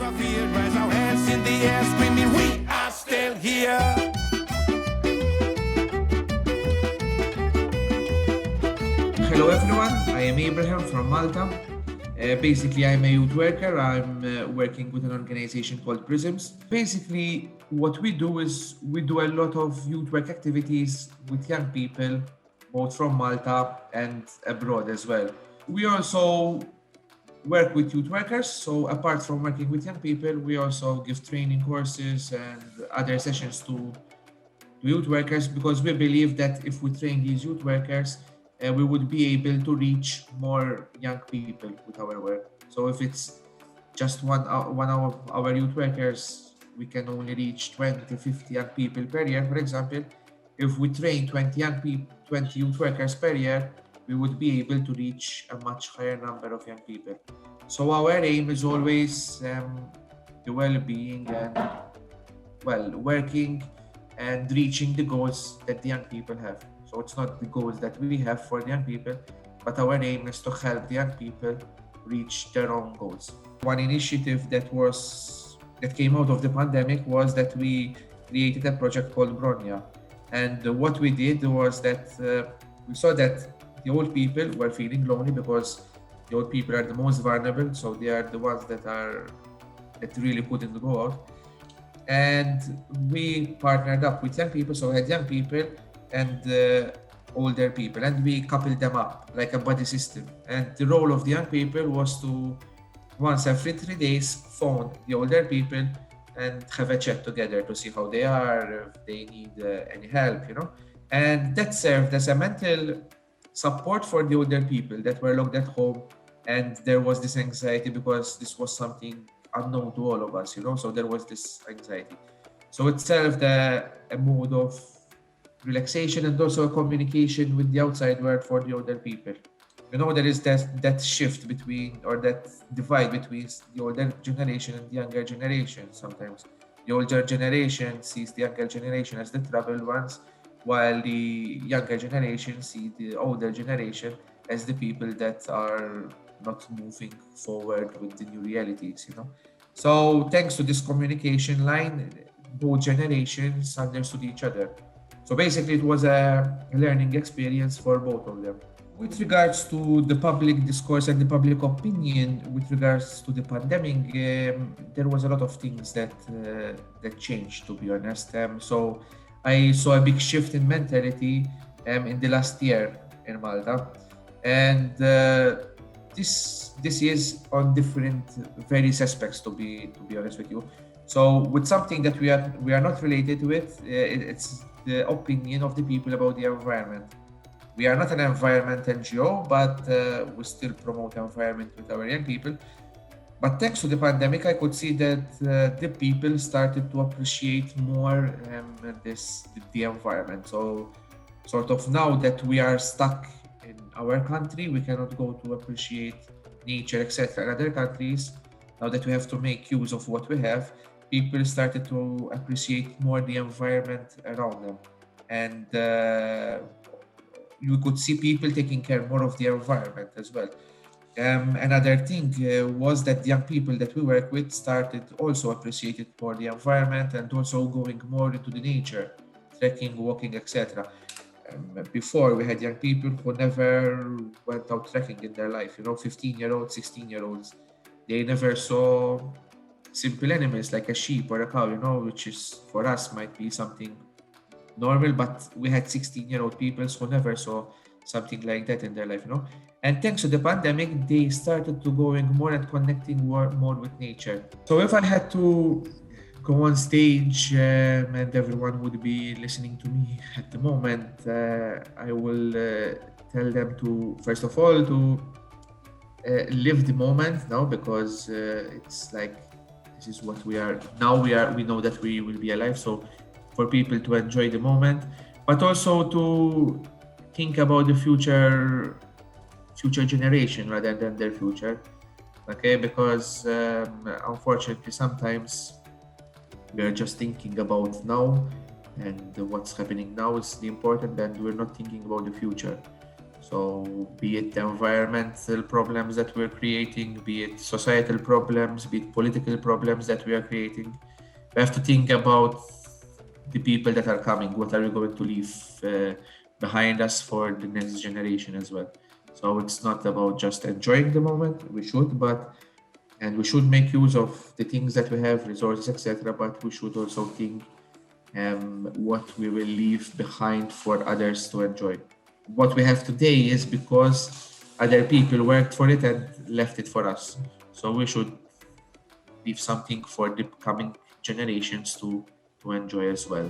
our fear, raise our hands in the air, screaming, we are still here. Hello everyone, I am Abraham from Malta. Basically, I'm a youth worker. I'm working with an organization called Prisms. Basically, what we do is we do a lot of youth work activities with young people, both from Malta and abroad as well. We also work with youth workers. So apart from working with young people, we also give training courses and other sessions to youth workers, because we believe that if we train these youth workers, we would be able to reach more young people with our work. So if it's just one of our youth workers, we can only reach 20, 50 young people per year, for example. If we train 20 young people, 20 youth workers per year, we would be able to reach a much higher number of young people. So our aim is always the well-being and working and reaching the goals that the young people have. So it's not the goals that we have for the young people, but our aim is to help the young people reach their own goals. One initiative that came out of the pandemic was that we created a project called Bronya. And what we did was that we saw that the old people were feeling lonely, because the old people are the most vulnerable, so they are the ones that really couldn't go out. And we partnered up with young people, so we had young people and older people, and we coupled them up like a buddy system. And the role of the young people was to, once every 3 days, phone the older people and have a chat together to see how they are, if they need any help, And that served as a mental support for the older people that were locked at home, and there was this anxiety because this was something unknown to all of us, so there was this anxiety. So it served a mood of relaxation and also a communication with the outside world for the older people. There is that shift between, or that divide between the older generation and the younger generation. Sometimes the older generation sees the younger generation as the troubled ones, while the younger generation see the older generation as the people that are not moving forward with the new realities, So thanks to this communication line, both generations understood each other. So basically it was a learning experience for both of them. With regards to the public discourse and the public opinion with regards to the pandemic, there was a lot of things that changed, to be honest. So I saw a big shift in mentality in the last year in Malta, and this is on different various aspects, to be honest with you. So with something that we are not related with, it's the opinion of the people about the environment. We are not an environment NGO, but we still promote environment with our young people. But thanks to the pandemic, I could see that the people started to appreciate more the environment. So sort of now that we are stuck in our country, we cannot go to appreciate nature, etc. In other countries, now that we have to make use of what we have, people started to appreciate more the environment around them. And you could see people taking care more of the environment as well. Another thing was that the young people that we work with started also appreciated more the environment and also going more into the nature, trekking, walking, etc. Before, we had young people who never went out trekking in their life, 15-year-olds, 16-year-olds. They never saw simple animals like a sheep or a cow, which is for us might be something normal, but we had 16-year-old people who never saw something like that in their life, And thanks to the pandemic, they started to going more and connecting more with nature. So if I had to go on stage and everyone would be listening to me at the moment, I will tell them to, first of all, to live the moment now, because it's like, this is what we are now. We know that we will be alive, so for people to enjoy the moment, but also to think about the future generation rather than their future, okay? Because unfortunately sometimes we are just thinking about now, and what's happening now is the important, and we're not thinking about the future. So be it environmental problems that we're creating, be it societal problems, be it political problems that we are creating, we have to think about the people that are coming. What are we going to leave behind us for the next generation as well? So it's not about just enjoying the moment. We should, and we should make use of the things that we have, resources, etc. But we should also think what we will leave behind for others to enjoy. What we have today is because other people worked for it and left it for us. So we should leave something for the coming generations to enjoy as well.